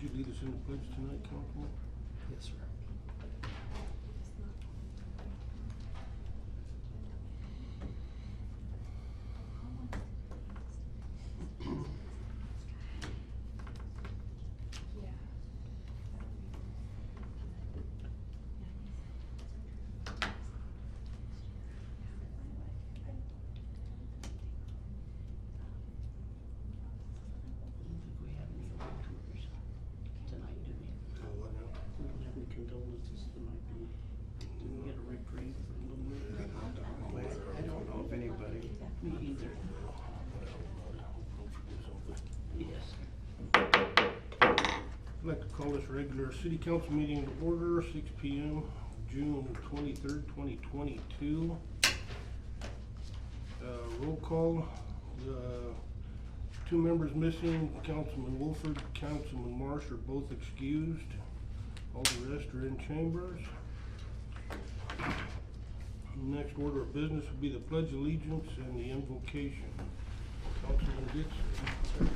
Would you lead us in the pledge tonight, Councilman? Yes, sir. Condolences tonight. Do we get a reprieve for a little bit? I don't know if anybody. Me either. Yes. I'd like to call this regular city council meeting to order, 6 p.m., June 23rd, 2022. Roll call. 2 members missing, Councilman Wolford, Councilman Marsh are both excused. All the rest are in chambers. Next order of business will be the Pledge of Allegiance and the invocation. Councilman Dixon.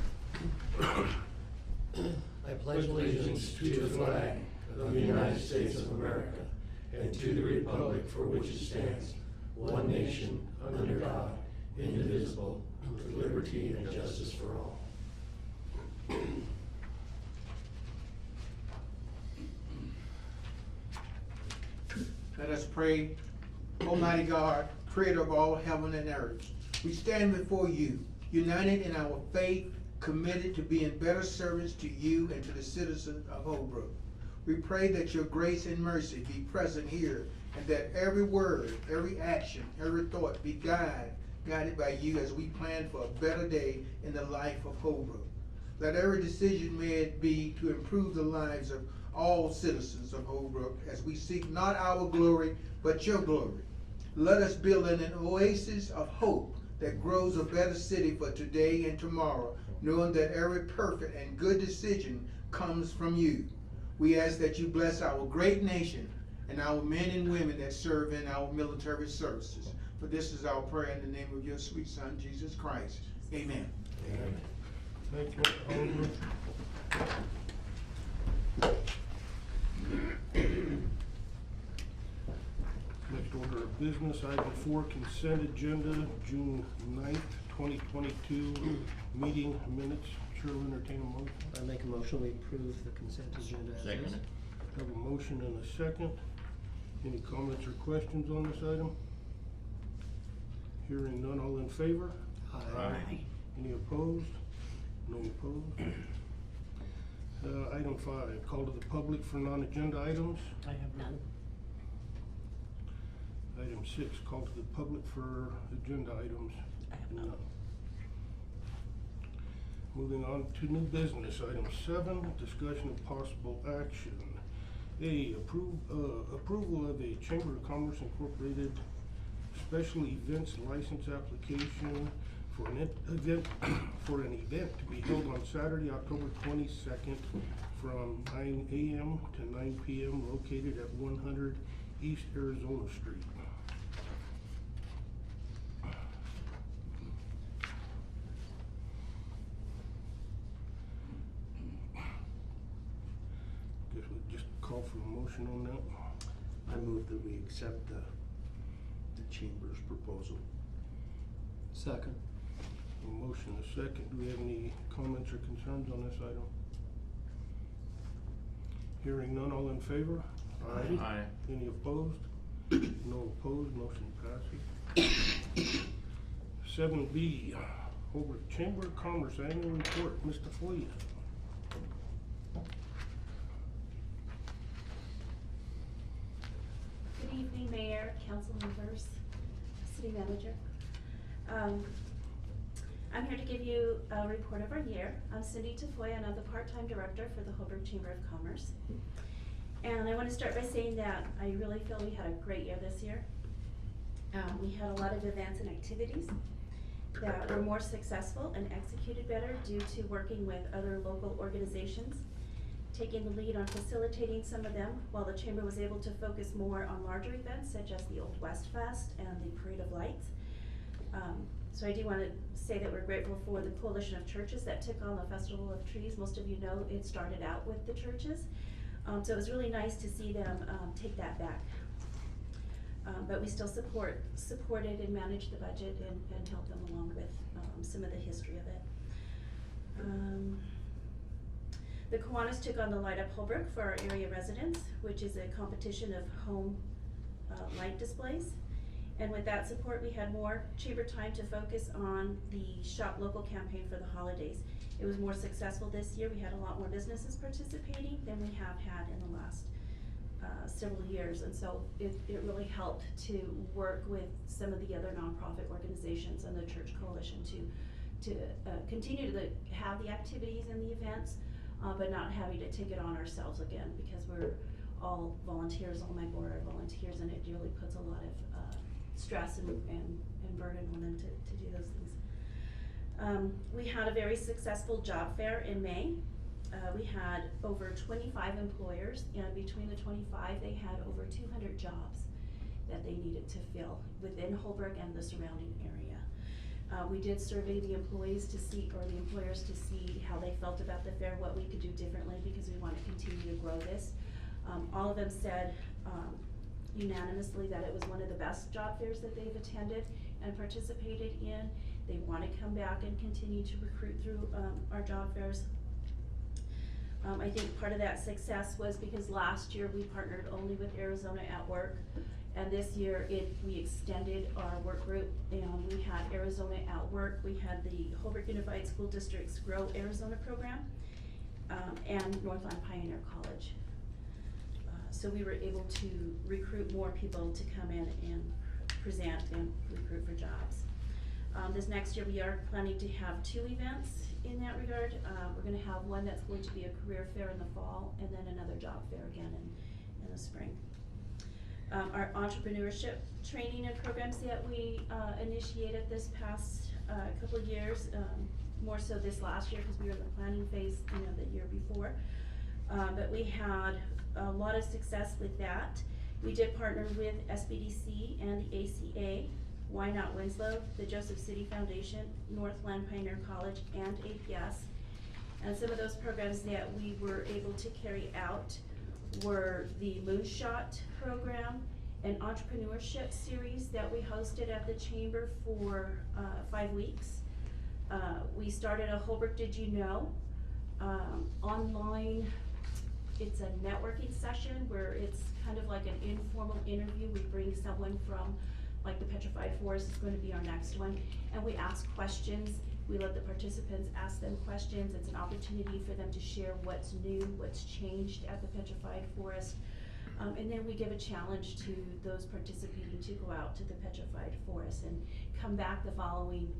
I pledge allegiance to the flag of the United States of America and to the republic for which it stands, one nation, under God, indivisible, with liberty and justice for all. Let us pray. Almighty God, creator of all heaven and earth, we stand before you, united in our faith, committed to being better servants to you and to the citizens of Holbrook. We pray that your grace and mercy be present here, and that every word, every action, every thought be guided by you as we plan for a better day in the life of Holbrook. Let every decision made be to improve the lives of all citizens of Holbrook as we seek not our glory, but your glory. Let us build an oasis of hope that grows a better city for today and tomorrow, knowing that every perfect and good decision comes from you. We ask that you bless our great nation and our men and women that serve in our military services. For this is our prayer in the name of your sweet Son, Jesus Christ. Amen. Amen. Thank you, Mr. Holbrook. Next order of business, item 4, consent agenda, June 9th, 2022, meeting minutes. Chair will entertain a motion. I make a motion, we approve the consent agenda as is. Second. Have a motion and a second. Any comments or questions on this item? Hearing none, all in favor? Aye. Any opposed? No opposed. Item 5, call to the public for non-agenda items. I have none. Item 6, call to the public for agenda items. I have none. Moving on to new business. Item 7, discussion of possible action. A, approval of a Chamber of Commerce Incorporated special events license application for an event to be held on Saturday, October 22nd from 9 a.m. to 9 p.m. located at 100 East Arizona Street. Guess we just call for a motion on that. I move that we accept the Chamber's proposal. Second. A motion, a second. Do we have any comments or concerns on this item? Hearing none, all in favor? Aye. Aye. Any opposed? No opposed, motion passes. 7B, Holbrook Chamber of Commerce Annual Report, Mr. Foya. Good evening, Mayor, council members, city manager. I'm here to give you a report of our year. I'm Cindy Tafoya, and I'm the part-time director for the Holbrook Chamber of Commerce. And I want to start by saying that I really feel we had a great year this year. We had a lot of events and activities that were more successful and executed better due to working with other local organizations, taking the lead on facilitating some of them, while the Chamber was able to focus more on larger events such as the Old West Fest and the Parade of Lights. So I do want to say that we're grateful for the coalition of churches that took on the Festival of Trees. Most of you know it started out with the churches. So it was really nice to see them take that back. But we still supported and managed the budget and helped them along with some of the history of it. The Kiwanis took on the Light Up Holbrook for our area residents, which is a competition of home light displays. And with that support, we had more chamber time to focus on the Shop Local campaign for the holidays. It was more successful this year. We had a lot more businesses participating than we have had in the last several years. And so it really helped to work with some of the other nonprofit organizations and the church coalition to continue to have the activities and the events, but not having to take it on ourselves again, because we're all volunteers, all my board are volunteers, and it really puts a lot of stress and burden on them to do those things. We had a very successful job fair in May. We had over 25 employers, and between the 25, they had over 200 jobs that they needed to fill within Holbrook and the surrounding area. We did survey the employees to see, or the employers to see how they felt about the fair, what we could do differently, because we want to continue to grow this. All of them said unanimously that it was one of the best job fairs that they've attended and participated in. They want to come back and continue to recruit through our job fairs. I think part of that success was because last year we partnered only with Arizona at Work, and this year we extended our work group, and we had Arizona at Work, we had the Holbrook Unified School District's Grow Arizona program, and Northland Pioneer College. So we were able to recruit more people to come in and present and recruit for jobs. This next year we are planning to have 2 events in that regard. We're going to have one that's going to be a career fair in the fall, and then another job fair again in the spring. Our entrepreneurship training and programs that we initiated this past couple of years, more so this last year because we were in the planning phase, the year before. But we had a lot of success with that. We did partner with SBDC and the ACA, Why Not Winslow, the Joseph City Foundation, Northland Pioneer College, and APS. And some of those programs that we were able to carry out were the Moonshot program, an entrepreneurship series that we hosted at the chamber for 5 weeks. We started a Holbrook Did You Know online. It's a networking session where it's kind of like an informal interview. We bring someone from, like the Petrified Forest is going to be our next one, and we ask questions. We let the participants ask them questions. It's an opportunity for them to share what's new, what's changed at the Petrified Forest. And then we give a challenge to those participating to go out to the Petrified Forest and come back the following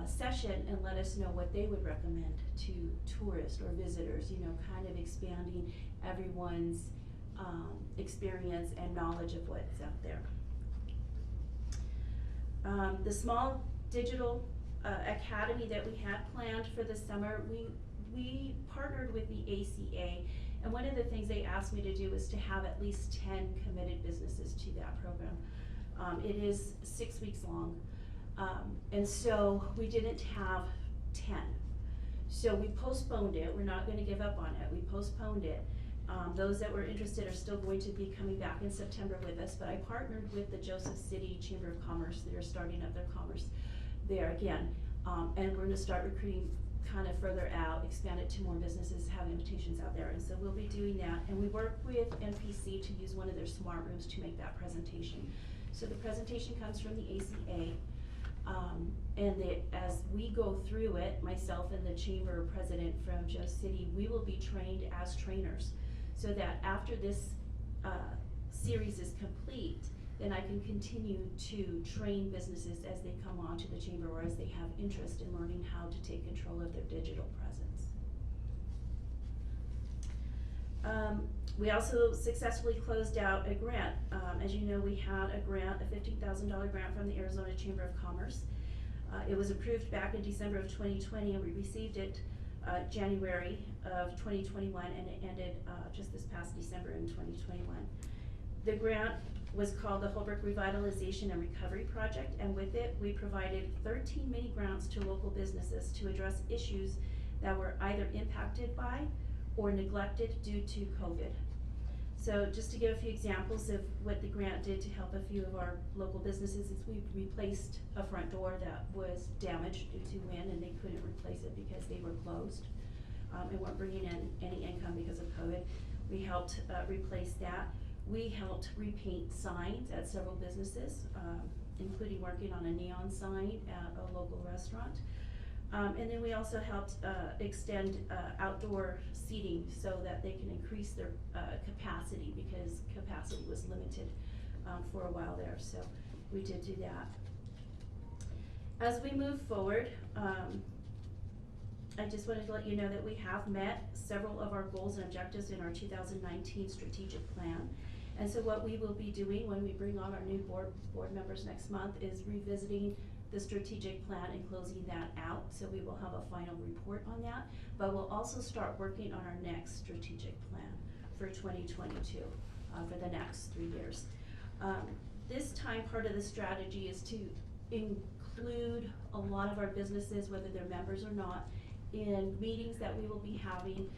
session and let us know what they would recommend to tourists or visitors, kind of expanding everyone's experience and knowledge of what's out there. The small digital academy that we had planned for the summer, we partnered with the ACA, and one of the things they asked me to do was to have at least 10 committed businesses to that program. It is 6 weeks long, and so we didn't have 10. So we postponed it. We're not going to give up on it. We postponed it. Those that were interested are still going to be coming back in September with us, but I partnered with the Joseph City Chamber of Commerce. They're starting up their commerce there again, and we're going to start recruiting kind of further out, expand it to more businesses, have invitations out there, and so we'll be doing that. And we work with NPC to use one of their smart rooms to make that presentation. So the presentation comes from the ACA, and as we go through it, myself and the chamber president from Joe City, we will be trained as trainers, so that after this series is complete, then I can continue to train businesses as they come onto the chamber or as they have interest in learning how to take control of their digital presence. We also successfully closed out a grant. As you know, we had a grant, a $15,000 grant from the Arizona Chamber of Commerce. It was approved back in December of 2020, and we received it January of 2021, and it ended just this past December in 2021. The grant was called the Holbrook Revitalization and Recovery Project, and with it, we provided 13 mini grants to local businesses to address issues that were either impacted by or neglected due to COVID. So just to give a few examples of what the grant did to help a few of our local businesses is we replaced a front door that was damaged due to wind, and they couldn't replace it because they were closed and weren't bringing in any income because of COVID. We helped replace that. We helped repaint signs at several businesses, including working on a neon sign at a local restaurant. And then we also helped extend outdoor seating so that they can increase their capacity, because capacity was limited for a while there, so we did do that. As we move forward, I just wanted to let you know that we have met several of our goals and objectives in our 2019 strategic plan. And so what we will be doing when we bring on our new board members next month is revisiting the strategic plan and closing that out. So we will have a final report on that, but we'll also start working on our next strategic plan for 2022, for the next 3 years. This time, part of the strategy is to include a lot of our businesses, whether they're members or not, in meetings that we will be having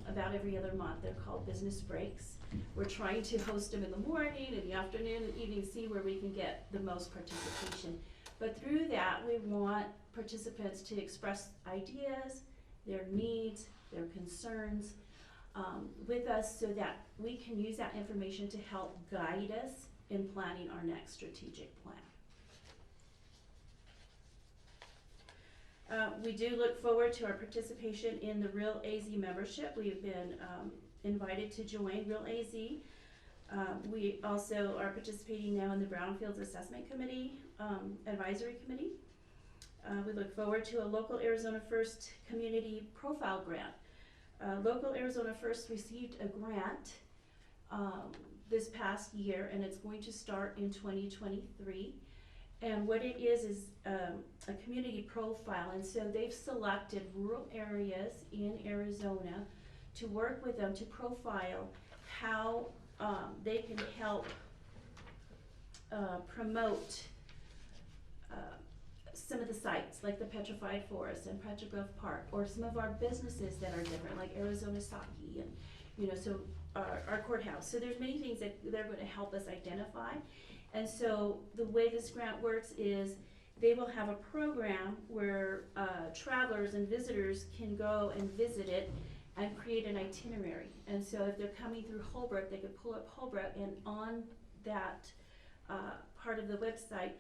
about every other month. They're called business breaks. We're trying to host them in the morning, in the afternoon, and evening, see where we can get the most participation. But through that, we want participants to express ideas, their needs, their concerns with us, so that we can use that information to help guide us in planning our next strategic plan. We do look forward to our participation in the Real AZ membership. We've been invited to join Real AZ. We also are participating now in the Brownfields Assessment Committee, Advisory Committee. We look forward to a Local Arizona First Community Profile Grant. Local Arizona First received a grant this past year, and it's going to start in 2023. And what it is a community profile, and so they've selected rural areas in Arizona to work with them to profile how they can help promote some of the sites, like the Petrified Forest and Petrogrove Park, or some of our businesses that are different, like Arizona Saki, and so our courthouse. So there's many things that they're going to help us identify. And so the way this grant works is they will have a program where travelers and visitors can go and visit it and create an itinerary. And so if they're coming through Holbrook, they could pull up Holbrook, and on that part of the website,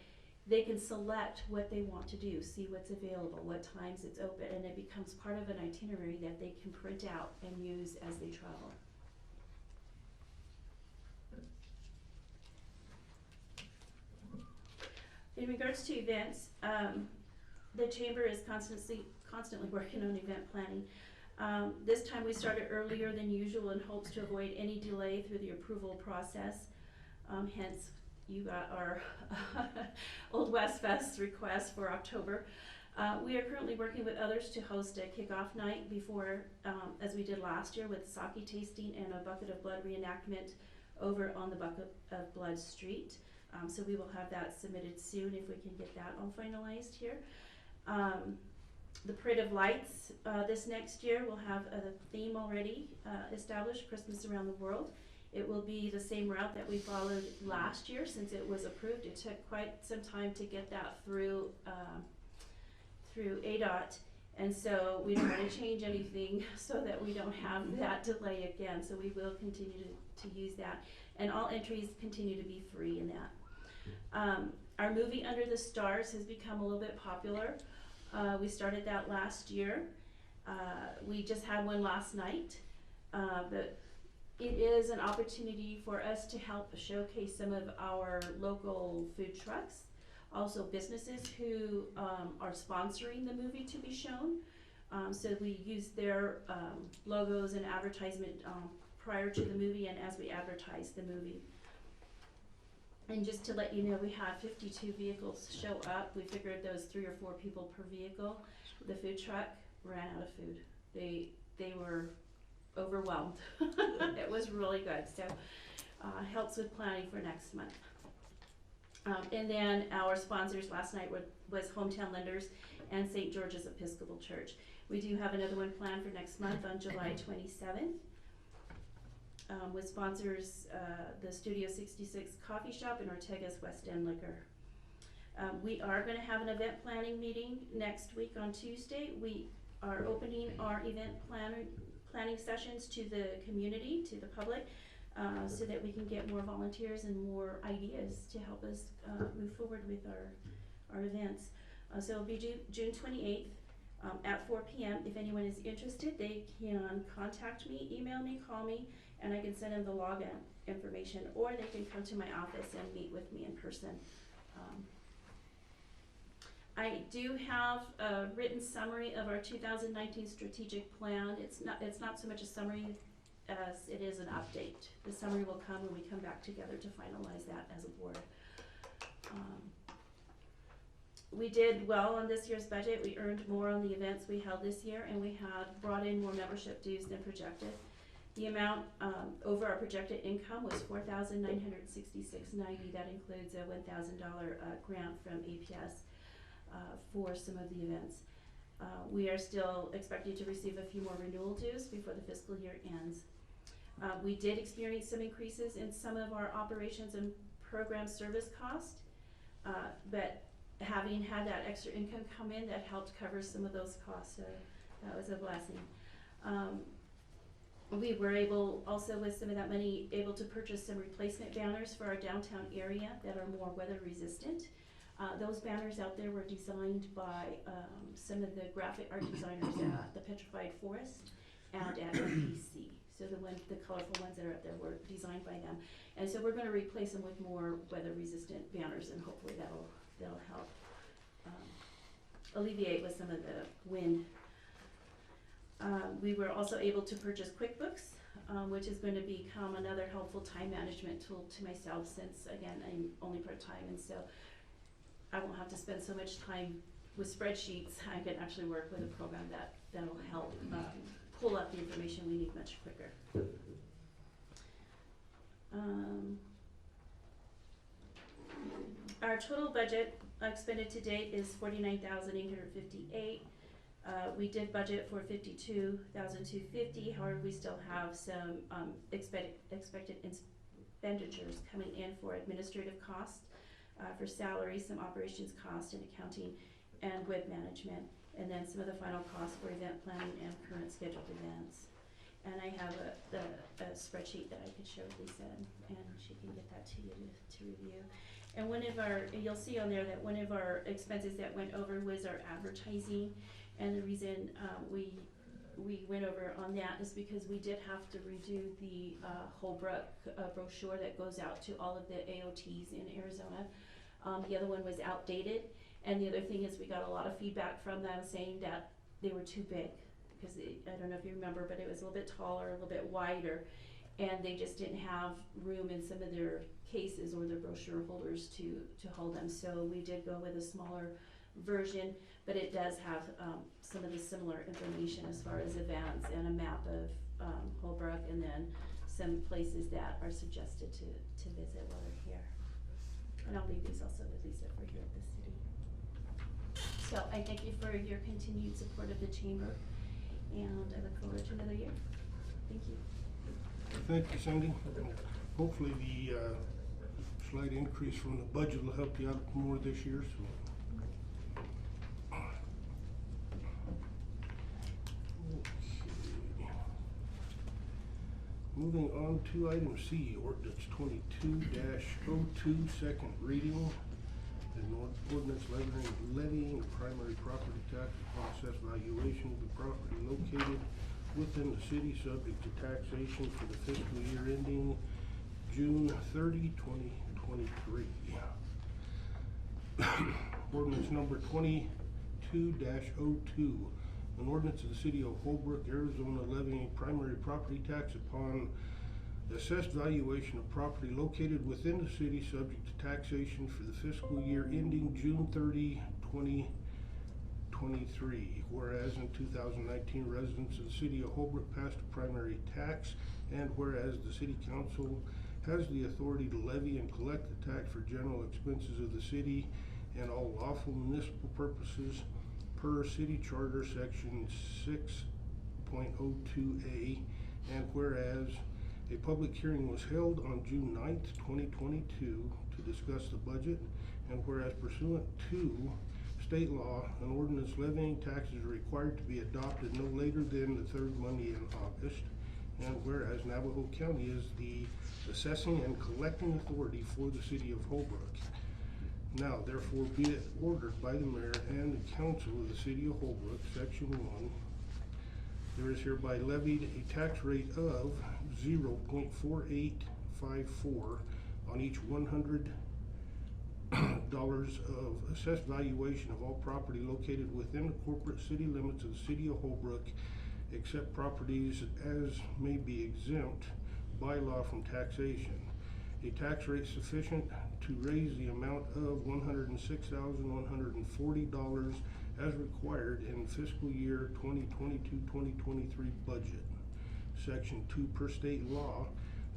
they can select what they want to do, see what's available, what times it's open, and it becomes part of an itinerary that they can print out and use as they travel. In regards to events, the Chamber is constantly working on event planning. This time we started earlier than usual in hopes to avoid any delay through the approval process. Hence, you got our Old West Fest request for October. We are currently working with others to host a kickoff night before, as we did last year, with sake tasting and a Bucket of Blood reenactment over on the Bucket of Blood Street. So we will have that submitted soon if we can get that all finalized here. The Parade of Lights this next year will have a theme already established, Christmas Around the World. It will be the same route that we followed last year since it was approved. It took quite some time to get that through ADOT, and so we don't want to change anything so that we don't have that delay again. So we will continue to use that, and all entries continue to be free in that. Our movie Under the Stars has become a little bit popular. We started that last year. We just had one last night, but it is an opportunity for us to help showcase some of our local food trucks, also businesses who are sponsoring the movie to be shown. So we use their logos and advertisement prior to the movie and as we advertise the movie. And just to let you know, we had 52 vehicles show up. We figured there was 3 or 4 people per vehicle. The food truck ran out of food. They were overwhelmed. It was really good. So helps with planning for next month. And then our sponsors last night was Hometown Lenders and St. George's Episcopal Church. We do have another one planned for next month on July 27th. With sponsors, the Studio 66 Coffee Shop and Ortega's West End Liquor. We are gonna have an event planning meeting next week on Tuesday. We are opening our event planning sessions to the community, to the public, so that we can get more volunteers and more ideas to help us move forward with our events. So it'll be June 28th at 4 p.m. If anyone is interested, they can contact me, email me, call me, and I can send them the login information, or they can come to my office and meet with me in person. I do have a written summary of our 2019 strategic plan. It's not so much a summary as it is an update. The summary will come when we come back together to finalize that as a board. We did well on this year's budget. We earned more on the events we held this year, and we had brought in more membership dues than projected. The amount over our projected income was $4,966.90. That includes a $1,000 grant from APS for some of the events. We are still expecting to receive a few more renewal dues before the fiscal year ends. We did experience some increases in some of our operations and program service costs, but having had that extra income come in, that helped cover some of those costs, so that was a blessing. We were able, also with some of that money, able to purchase some replacement banners for our downtown area that are more weather resistant. Those banners out there were designed by some of the graphic art designers at the Petrified Forest and at MPC. So the colorful ones that are up there were designed by them. And so we're gonna replace them with more weather resistant banners, and hopefully that'll help alleviate with some of the wind. We were also able to purchase QuickBooks, which is going to become another helpful time management tool to myself, since again, I'm only part-time, and so I won't have to spend so much time with spreadsheets. I can actually work with a program that'll help pull up the information we need much quicker. Our total budget expended to date is $49,858. We did budget for $52,250. However, we still have some expected expenditures coming in for administrative costs, for salaries, some operations costs and accounting and web management, and then some of the final costs for event planning and current scheduled events. And I have a spreadsheet that I could share with Lisa, and she can get that to you to review. And you'll see on there that one of our expenses that went over was our advertising. And the reason we went over on that is because we did have to redo the Holbrook brochure that goes out to all of the AOTs in Arizona. The other one was outdated, and the other thing is we got a lot of feedback from them saying that they were too big, because I don't know if you remember, but it was a little bit taller, a little bit wider, and they just didn't have room in some of their cases or their brochure holders to hold them. So we did go with a smaller version, but it does have some of the similar information as far as events and a map of Holbrook, and then some places that are suggested to visit while they're here. And I'll leave these also with Lisa for here at the city. So I thank you for your continued support of the chamber, and I look forward to another year. Thank you. Thank you, Cindy. Hopefully the slight increase from the budget will help you out more this year, so. Moving on to item C, ordinance 22-02, second reading. An ordinance levying a primary property tax upon assessed valuation of the property located within the city, subject to taxation for the fiscal year ending June 30, 2023. Ordinance number 22-02. An ordinance of the city of Holbrook, Arizona, levying primary property tax upon the assessed valuation of property located within the city, subject to taxation for the fiscal year ending June 30, 2023. Whereas in 2019, residents of the city of Holbrook passed a primary tax, and whereas the city council has the authority to levy and collect the tax for general expenses of the city and all lawful municipal purposes per city charter section 6.02A, and whereas a public hearing was held on June 9th, 2022 to discuss the budget, and whereas pursuant to state law, an ordinance levying taxes is required to be adopted no later than the third Monday in August, and whereas Navajo County is the assessing and collecting authority for the city of Holbrook. Now, therefore, be it ordered by the mayor and the council of the city of Holbrook, section 1, there is hereby levied a tax rate of 0.4854 on each $100 of assessed valuation of all property located within the corporate city limits of the city of Holbrook, except properties as may be exempt by law from taxation. A tax rate sufficient to raise the amount of $106,140 as required in fiscal year 2022-2023 budget. Section 2, per state law,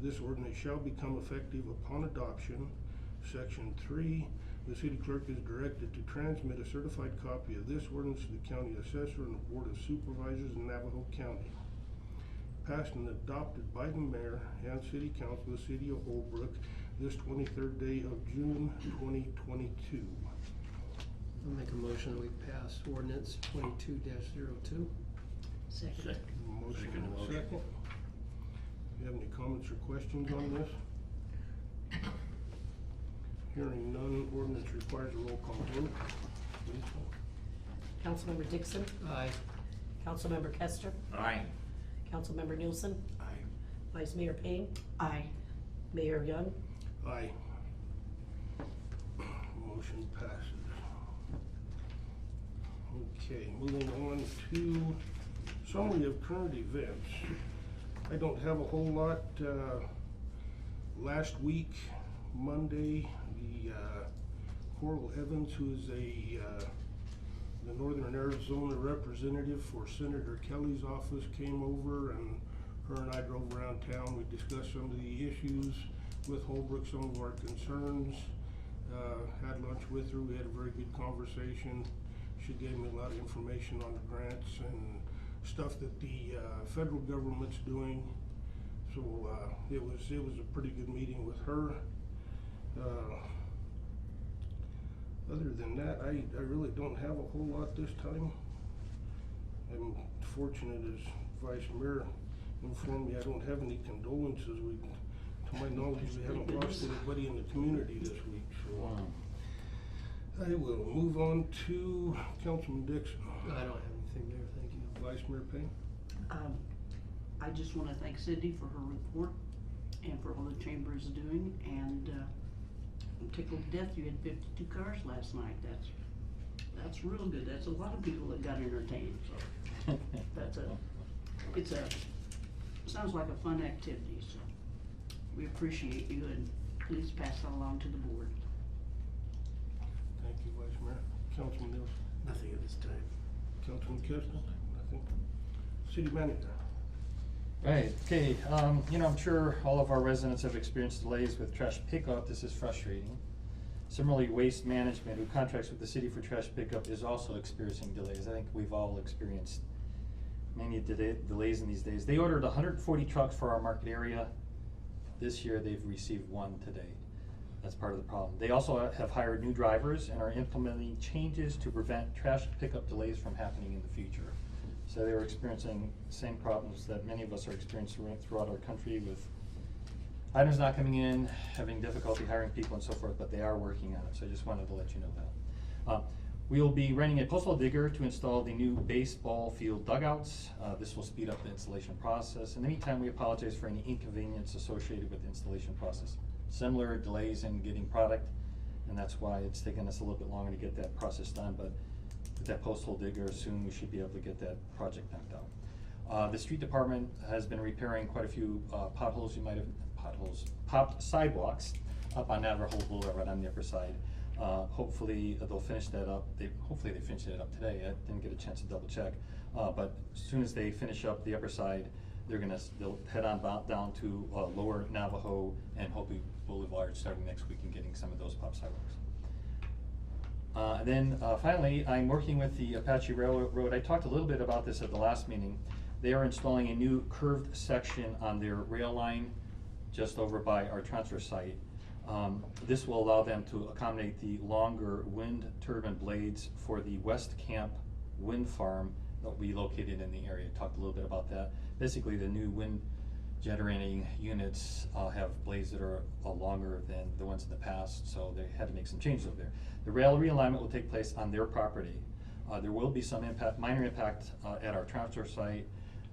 this ordinance shall become effective upon adoption. Section 3, the city clerk is directed to transmit a certified copy of this ordinance to the county assessor and the board of supervisors in Navajo County. Passed and adopted by the mayor and city council of the city of Holbrook this 23rd day of June 2022. I'll make a motion that we pass ordinance 22-02. Second. Motion and a second. Do you have any comments or questions on this? Hearing none, ordinance requires a roll call vote. Please. Councilmember Dixon, Aye. Councilmember Kester, Aye. Councilmember Nielsen, Aye. Vice Mayor Payne, Aye. Mayor Young. Aye. Motion passes. Okay, moving on to summary of current events. I don't have a whole lot. Last week, Monday, the Coral Evans, who is the Northern Arizona representative for Senator Kelly's office, came over, and her and I drove around town. We discussed some of the issues with Holbrook, some of our concerns. Had lunch with her. We had a very good conversation. She gave me a lot of information on the grants and stuff that the federal government's doing. So it was a pretty good meeting with her. Other than that, I really don't have a whole lot this time. I'm fortunate, as Vice Mayor informed me, I don't have any condolences. To my knowledge, we haven't lost anybody in the community this week. So I will move on to Councilman Dixon. I don't have anything there, thank you. Vice Mayor Payne. I just want to thank Cindy for her report and for all the chamber is doing, and I'm tickled to death you had 52 cars last night. That's real good. That's a lot of people that got entertained, so sounds like a fun activity, so we appreciate you, and please pass that along to the board. Thank you, Vice Mayor. Councilman Nielsen. Nothing at this time. Councilman Kester. Nothing. City Manager. Right, okay, I'm sure all of our residents have experienced delays with trash pickup. This is frustrating. Similarly, Waste Management, who contracts with the city for trash pickup, is also experiencing delays. I think we've all experienced many delays in these days. They ordered 140 trucks for our market area. This year, they've received 1 today. That's part of the problem. They also have hired new drivers and are implementing changes to prevent trash pickup delays from happening in the future. So they were experiencing the same problems that many of us are experiencing throughout our country, with items not coming in, having difficulty hiring people and so forth, but they are working on it. So I just wanted to let you know that. We will be renting a postal digger to install the new baseball field dugouts. This will speed up the installation process. In the meantime, we apologize for any inconvenience associated with the installation process. Similar delays in getting product, and that's why it's taken us a little bit longer to get that process done, but with that postal digger, soon we should be able to get that project knocked out. The street department has been repairing quite a few potholes. You might have popped sidewalks up on Navajo Boulevard, right on the upper side. Hopefully they'll finish that up. Hopefully they finished it up today. I didn't get a chance to double check. But as soon as they finish up the upper side, they'll head on down to Lower Navajo and Hopi Boulevard starting next week and getting some of those pop sidewalks. And then finally, I'm working with the Apache Railroad. I talked a little bit about this at the last meeting. They are installing a new curved section on their rail line just over by our transfer site. This will allow them to accommodate the longer wind turbine blades for the West Camp wind farm that will be located in the area. Talked a little bit about that. Basically, the new wind generating units have blades that are longer than the ones in the past, so they had to make some changes over there. The rail realignment will take place on their property. There will be some minor impact at our transfer site.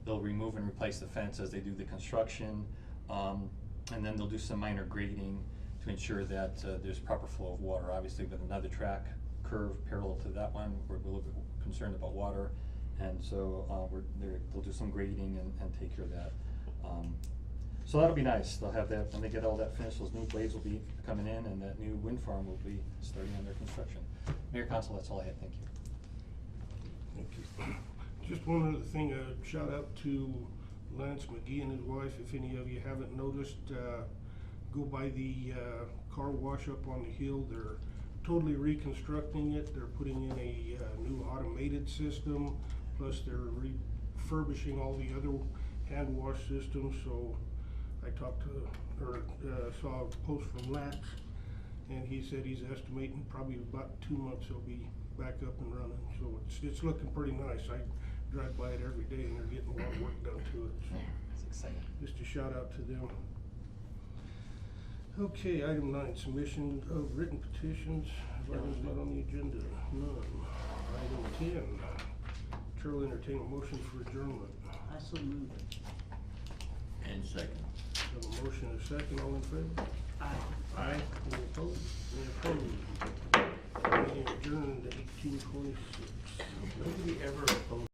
They'll remove and replace the fence as they do the construction, and then they'll do some minor grading to ensure that there's proper flow of water. Obviously, with another track curve parallel to that one, we're a little bit concerned about water, and so they'll do some grading and take care of that. So that'll be nice. They'll have that, when they get all that finished, those new blades will be coming in and that new wind farm will be starting on their construction. Mayor, Council, that's all I had. Thank you. Thank you. Just one other thing, shout out to Lance McGee and his wife. If any of you haven't noticed, go by the car wash up on the hill. They're totally reconstructing it. They're putting in a new automated system, plus they're refurbishing all the other hand wash systems. So I talked to, or saw a post from Lance, and he said he's estimating probably about 2 months they'll be back up and running. So it's looking pretty nice. I drive by it every day and they're getting a lot of work done to it. So It's exciting. just a shout out to them. Okay, item 9, submission of written petitions. Items not on the agenda, none. Item 10, Chair will entertain a motion for adjournment. I so moved. And second. Have a motion and a second, all in favor? Aye. Aye. Any opposed? Any opposed? Meeting adjourned at 18:26. Nobody ever opposed